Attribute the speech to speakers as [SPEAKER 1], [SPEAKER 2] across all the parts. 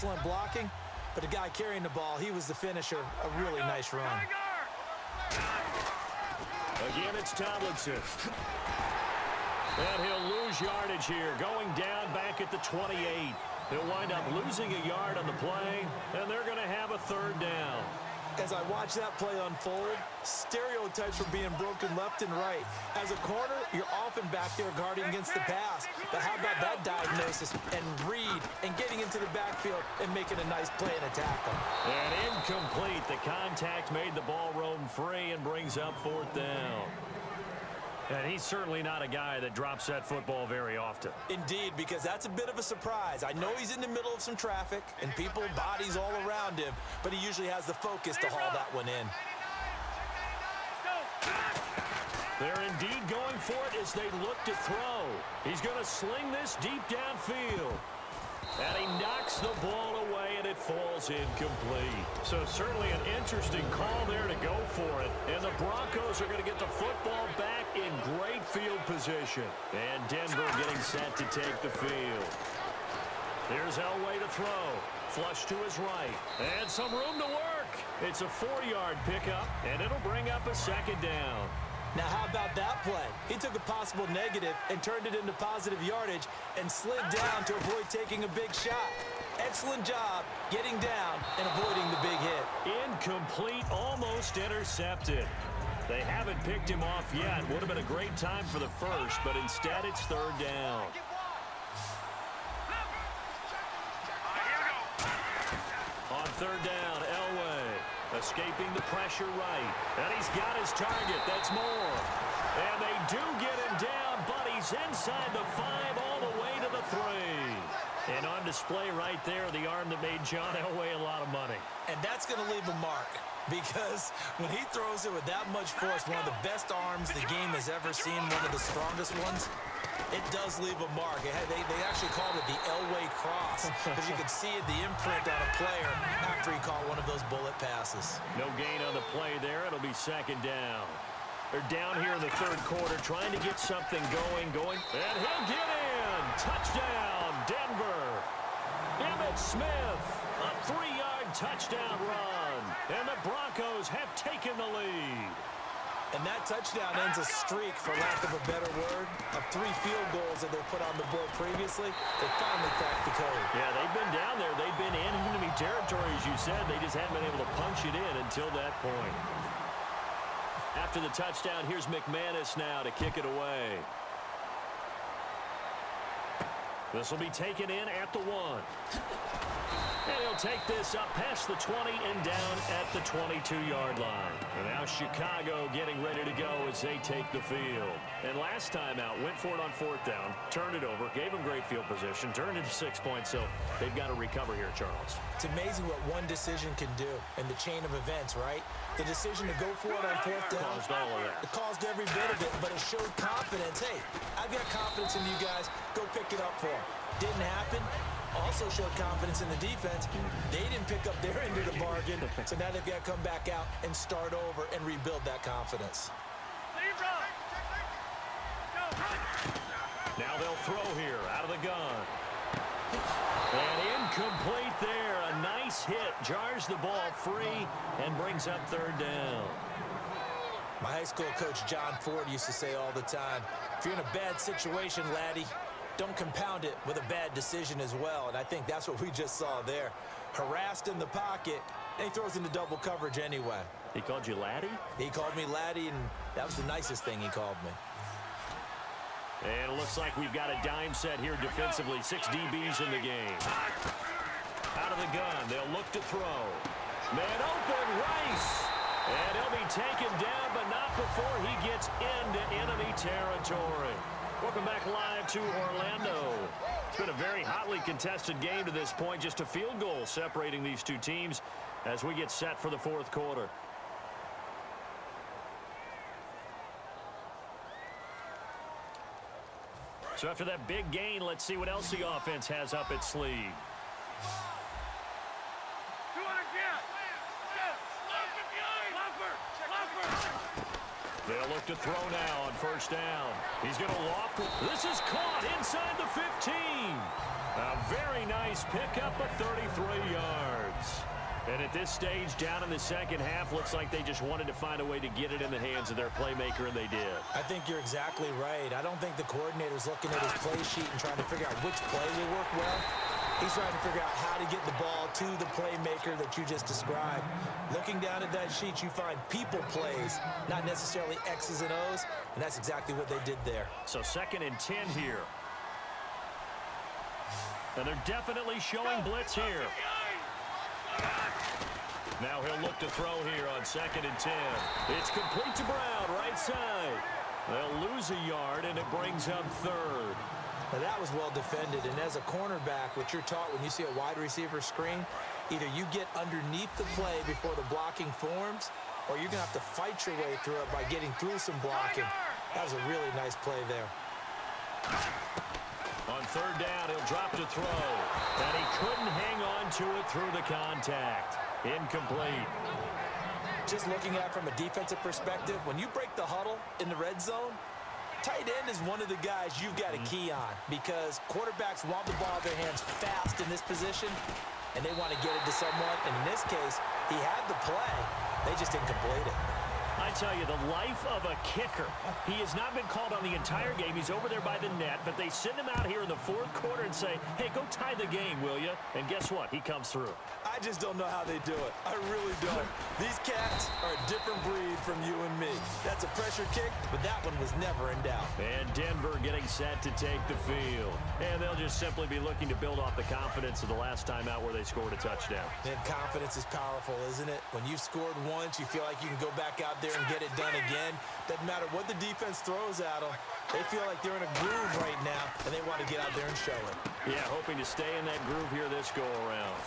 [SPEAKER 1] excellent blocking, but the guy carrying the ball, he was the finisher. A really nice run.
[SPEAKER 2] Again, it's Tomlinson. And he'll lose yardage here, going down back at the 28. He'll wind up losing a yard on the play, and they're going to have a third down.
[SPEAKER 1] As I watch that play unfold, stereotypes are being broken left and right. As a corner, you're often back there guarding against the pass. But how about that diagnosis and read and getting into the backfield and making a nice play and a tackle?
[SPEAKER 2] And incomplete. The contact made the ball roam free and brings up fourth down. And he's certainly not a guy that drops that football very often.
[SPEAKER 1] Indeed, because that's a bit of a surprise. I know he's in the middle of some traffic and people, bodies all around him, but he usually has the focus to haul that one in.
[SPEAKER 2] They're indeed going for it as they look to throw. He's going to sling this deep downfield. And he knocks the ball away, and it falls incomplete. So certainly an interesting call there to go for it. And the Broncos are going to get the football back in great field position. And Denver getting set to take the field. Here's Elway to throw. Flush to his right. And some room to work. It's a 4-yard pickup, and it'll bring up a second down.
[SPEAKER 1] Now, how about that play? He took a possible negative and turned it into positive yardage and slid down to avoid taking a big shot. Excellent job getting down and avoiding the big hit.
[SPEAKER 2] Incomplete, almost intercepted. They haven't picked him off yet. Would have been a great time for the first, but instead it's third down. On third down, Elway. Escaping the pressure right. And he's got his target. That's Moore. And they do get him down, but he's inside the 5 all the way to the 3. And on display right there, the arm that made John Elway a lot of money.
[SPEAKER 1] And that's going to leave a mark because when he throws it with that much force, one of the best arms the game has ever seen, one of the strongest ones, it does leave a mark. They actually called it the Elway cross because you could see it, the imprint on a player after he caught one of those bullet passes.
[SPEAKER 2] No gain on the play there. It'll be second down. They're down here in the third quarter trying to get something going. And he'll get in. Touchdown, Denver. Emmitt Smith, a 3-yard touchdown run. And the Broncos have taken the lead.
[SPEAKER 1] And that touchdown ends a streak, for lack of a better word, of 3 field goals that they put on the board previously. They finally cracked the code.
[SPEAKER 2] Yeah, they've been down there. They've been in enemy territory, as you said. They just haven't been able to punch it in until that point. After the touchdown, here's McManus now to kick it away. This will be taken in at the 1. And he'll take this up past the 20 and down at the 22-yard line. And now Chicago getting ready to go as they take the field. And last time out, went for it on fourth down, turned it over, gave them great field position, turned it to 6 points, so they've got to recover here, Charles.
[SPEAKER 1] It's amazing what one decision can do in the chain of events, right? The decision to go for it on fourth down.
[SPEAKER 2] Caused all of that.
[SPEAKER 1] It caused every bit of it, but it showed confidence. Hey, I've got confidence in you guys. Go pick it up for them. Didn't happen. Also showed confidence in the defense. They didn't pick up their end of the bargain, so now they've got to come back out and start over and rebuild that confidence.
[SPEAKER 2] Now they'll throw here out of the gun. And incomplete there. A nice hit. Jars the ball free and brings up third down.
[SPEAKER 1] My high school coach, John Ford, used to say all the time, if you're in a bad situation, laddie, don't compound it with a bad decision as well. And I think that's what we just saw there. Harassed in the pocket, and he throws into double coverage anyway.
[SPEAKER 2] He called you laddie?
[SPEAKER 1] He called me laddie, and that was the nicest thing he called me.
[SPEAKER 2] And it looks like we've got a dime set here defensively. 6 DBs in the game. Out of the gun, they'll look to throw. Man open, Rice. And he'll be taken down, but not before he gets into enemy territory. Welcome back live to Orlando. It's been a very hotly contested game to this point. Just a field goal separating these two teams as we get set for the fourth quarter. So after that big gain, let's see what else the offense has up its sleeve. They'll look look to throw now on first down. He's going to loft. This is caught inside the 15. A very nice pickup of 33 yards. And at this stage, down in the second half, looks like they just wanted to find a way to get it in the hands of their playmaker, and they did.
[SPEAKER 1] I think you're exactly right. I don't think the coordinator's looking at his play sheet and trying to figure out which play will work well. He's trying to figure out how to get the ball to the playmaker that you just described. Looking down at that sheet, you find people plays, not necessarily X's and O's, and that's exactly what they did there.
[SPEAKER 2] So 2nd and 10 here. And they're definitely showing blitz here. Now he'll look to throw here on 2nd and 10. It's complete to Brown, right side. They'll lose a yard, and it brings up 3rd.
[SPEAKER 1] Now that was well defended, and as a cornerback, what you're taught when you see a wide receiver screen, either you get underneath the play before the blocking forms, or you're going to have to fight your way through it by getting through some blocking. That was a really nice play there.
[SPEAKER 2] On 3rd down, he'll drop to throw, and he couldn't hang on to it through the contact. Incomplete.
[SPEAKER 1] Just looking at it from a defensive perspective, when you break the huddle in the red zone, tight end is one of the guys you've got a key on because quarterbacks want the ball in their hands fast in this position, and they want to get it to someone. And in this case, he had the play. They just didn't complete it.
[SPEAKER 2] I tell you, the life of a kicker. He has not been called on the entire game. He's over there by the net, but they send him out here in the 4th quarter and say, hey, go tie the game, will you? And guess what? He comes through.
[SPEAKER 1] I just don't know how they do it. I really don't. These cats are a different breed from you and me. That's a pressure kick, but that one was never in doubt.
[SPEAKER 2] And Denver getting set to take the field. And they'll just simply be looking to build off the confidence of the last time out where they scored a touchdown.
[SPEAKER 1] And confidence is powerful, isn't it? When you've scored once, you feel like you can go back out there and get it done again. Doesn't matter what the defense throws at them. They feel like they're in a groove right now, and they want to get out there and show it.
[SPEAKER 2] Yeah, hoping to stay in that groove here this go-around.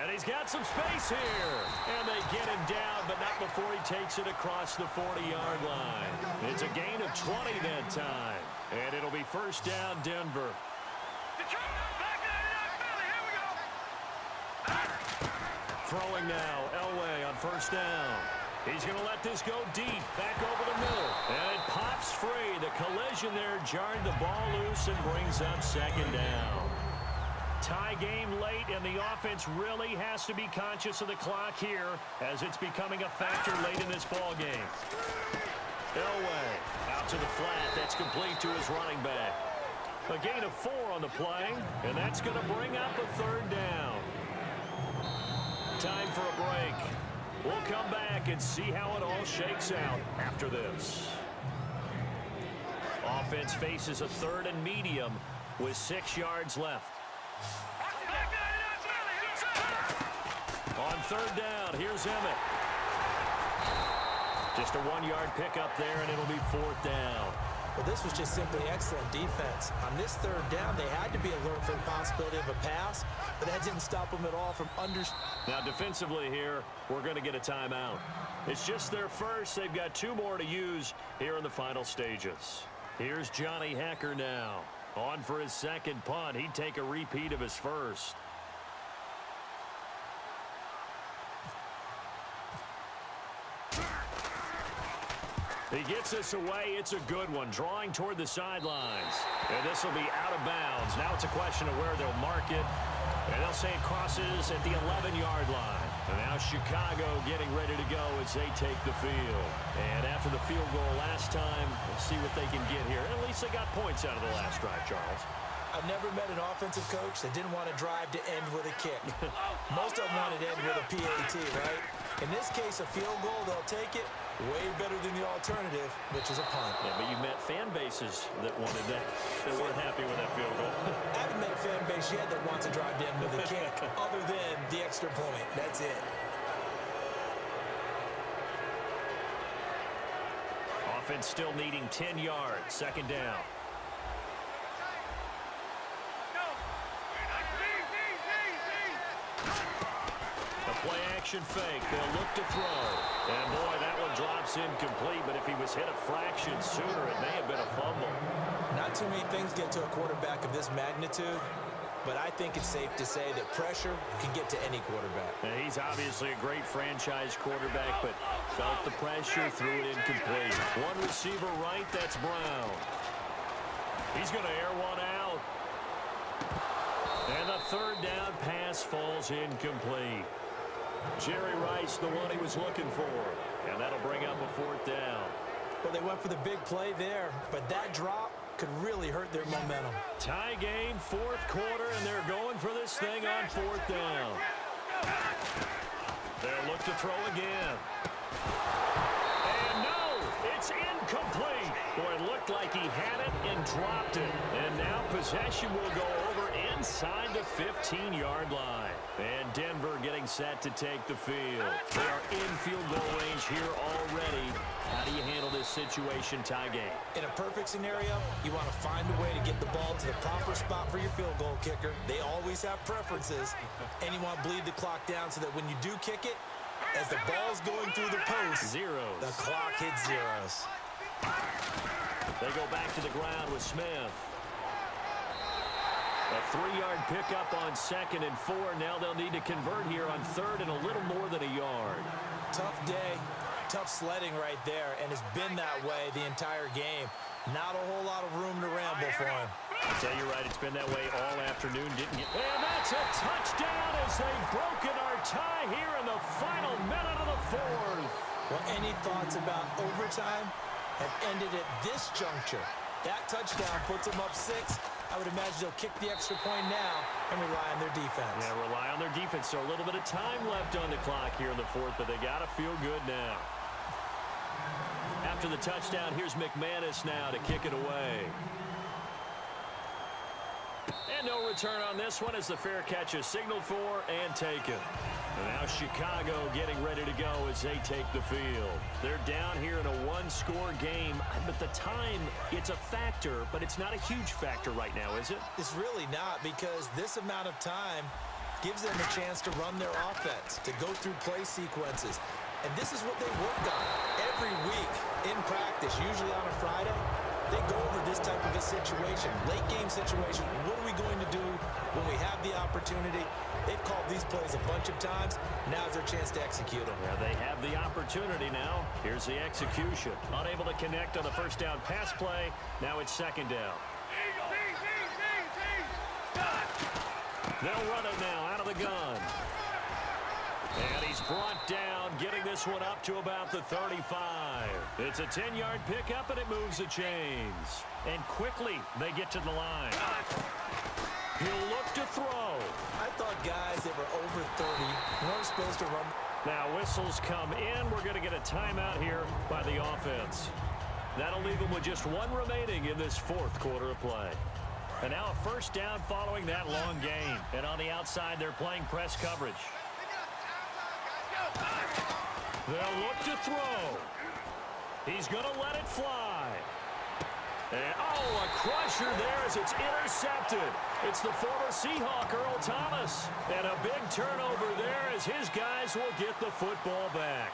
[SPEAKER 2] And he's got some space here. And they get him down, but not before he takes it across the 40-yard line. It's a gain of 20 that time. And it'll be first down, Denver. Throwing now, Elway on first down. He's going to let this go deep, back over the middle. And it pops free. The collision there jarred the ball loose and brings up 2nd down. Tie game late, and the offense really has to be conscious of the clock here as it's becoming a factor late in this ball game. Elway out to the flat. That's complete to his running back. A gain of 4 on the play, and that's going to bring up a 3rd down. Time for a break. We'll come back and see how it all shakes out after this. Offense faces a 3rd and medium with 6 yards left. On 3rd down, here's Emmett. Just a 1-yard pickup there, and it'll be 4th down.
[SPEAKER 1] Well, this was just simply excellent defense. On this 3rd down, they had to be alert for the possibility of a pass, but that didn't stop them at all from
[SPEAKER 2] Now, defensively here, we're going to get a timeout. It's just their first. They've got 2 more to use here in the final stages. Here's Johnny Hekker now. On for his 2nd punt. He'd take a repeat of his first. He gets this away. It's a good one. Drawing toward the sidelines. And this will be out of bounds. Now it's a question of where they'll mark it. And they'll say it crosses at the 11-yard line. And now Chicago getting ready to go as they take the field. And after the field goal last time, we'll see what they can get here. At least they got points out of the last drive, Charles.
[SPEAKER 1] I've never met an offensive coach that didn't want to drive to end with a kick. Most of them wanted to end with a PAT, right? In this case, a field goal, they'll take it. Way better than the alternative, which is a punt.
[SPEAKER 2] Yeah, but you met fan bases that wanted that. They weren't happy with that field goal.
[SPEAKER 1] I haven't met a fan base yet that wants to drive to end with a kick, other than the extra point. That's it.
[SPEAKER 2] Offense still needing 10 yards. 2nd down. Play-action fake. They'll look to throw. And, boy, that one drops incomplete. But if he was hit a fraction sooner, it may have been a fumble.
[SPEAKER 1] Not too many things get to a quarterback of this magnitude but I think it's safe to say that pressure can get to any quarterback.
[SPEAKER 2] Now, he's obviously a great franchise quarterback, but felt the pressure, threw it incomplete. One receiver right, that's Brown. He's going to air one out. And the third down pass falls incomplete. Jerry Rice, the one he was looking for. And that'll bring up a fourth down.
[SPEAKER 1] Well, they went for the big play there, but that drop could really hurt their momentum.
[SPEAKER 2] Tie game, fourth quarter, and they're going for this thing on fourth down. They'll look to throw again. And no, it's incomplete. Boy, it looked like he had it and dropped it. And now possession will go over inside the 15-yard line. And Denver getting set to take the field. They are in field goal range here already. How do you handle this situation, tie game?
[SPEAKER 1] In a perfect scenario, you want to find a way to get the ball to the proper spot for your field goal kicker. They always have preferences, and you want to bleed the clock down so that when you do kick it, as the ball's going through the post,
[SPEAKER 2] zeros.
[SPEAKER 1] The clock hits zeros.
[SPEAKER 2] They go back to the ground with Smith. A 3-yard pickup on 2nd and 4. Now they'll need to convert here on 3rd and a little more than a yard.
[SPEAKER 1] Tough day, tough sledding right there, and it's been that way the entire game. Not a whole lot of room to ramble for him.
[SPEAKER 2] I'll tell you right, it's been that way all afternoon. And that's a touchdown as they've broken our tie here in the final minute of the fourth.
[SPEAKER 1] Well, any thoughts about overtime have ended at this juncture. That touchdown puts them up 6. I would imagine they'll kick the extra point now and rely on their defense.
[SPEAKER 2] Yeah, rely on their defense. So a little bit of time left on the clock here in the fourth, but they got to feel good now. After the touchdown, here's McManus now to kick it away. And no return on this one as the fair catch is signaled for and taken. And now Chicago getting ready to go as they take the field. They're down here in a one-score game, but the time, it's a factor, but it's not a huge factor right now, is it?
[SPEAKER 1] It's really not, because this amount of time gives them a chance to run their offense, to go through play sequences. And this is what they worked on every week in practice, usually on a Friday. They go over this type of a situation, late game situation. What are we going to do when we have the opportunity? They've called these plays a bunch of times. Now's their chance to execute them.
[SPEAKER 2] Yeah, they have the opportunity now. Here's the execution. Unable to connect on the first down pass play. Now it's 2nd down. They'll run it now out of the gun. And he's brought down, getting this one up to about the 35. It's a 10-yard pickup, and it moves the chains. And quickly, they get to the line. He'll look to throw.
[SPEAKER 1] I thought guys that were over 30 weren't supposed to run.
[SPEAKER 2] Now whistles come in. We're going to get a timeout here by the offense. That'll leave them with just one remaining in this fourth quarter of play. And now a first down following that long game. And on the outside, they're playing press coverage. They'll look to throw. He's going to let it fly. And, oh, a crusher there as it's intercepted. It's the former Seahawk, Earl Thomas. And a big turnover there as his guys will get the football back.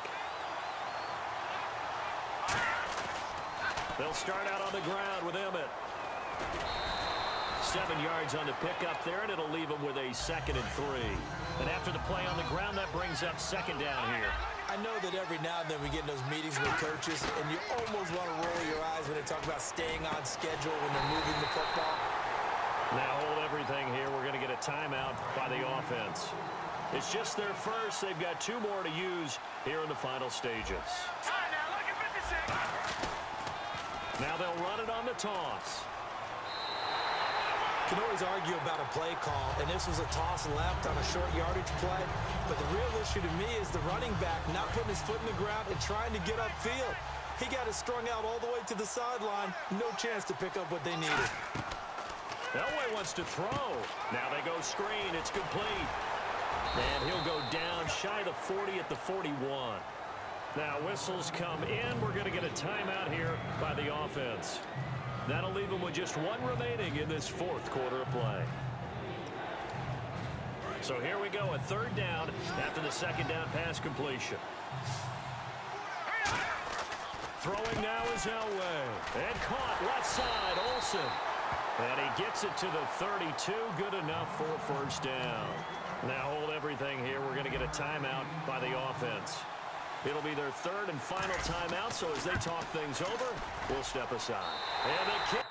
[SPEAKER 2] They'll start out on the ground with Emmett. 7 yards on the pickup there, and it'll leave them with a 2nd and 3. And after the play on the ground, that brings up 2nd down here.
[SPEAKER 1] I know that every now and then we get in those meetings with coaches, and you almost want to roll your eyes when they talk about staying on schedule when they're moving the football.
[SPEAKER 2] Now hold everything here. We're going to get a timeout by the offense. It's just their first. They've got 2 more to use here in the final stages. Now they'll run it on the toss.
[SPEAKER 1] You can always argue about a play call, and this was a toss left on a short yardage play. But the real issue to me is the running back not putting his foot in the ground and trying to get upfield. He got it strung out all the way to the sideline. No chance to pick up what they needed.
[SPEAKER 2] Elway wants to throw. Now they go screen. It's complete. And he'll go down shy of the 40 at the 41. Now whistles come in. We're going to get a timeout here by the offense. That'll leave them with just 1 remaining in this fourth quarter of play. So here we go, a 3rd down after the 2nd down pass completion. Throwing now is Elway. And caught left side, Olsen. And he gets it to the 32. Good enough for a first down. Now hold everything here. We're going to get a timeout by the offense. It'll be their third and final timeout, so as they talk things over, we'll step aside. And the kick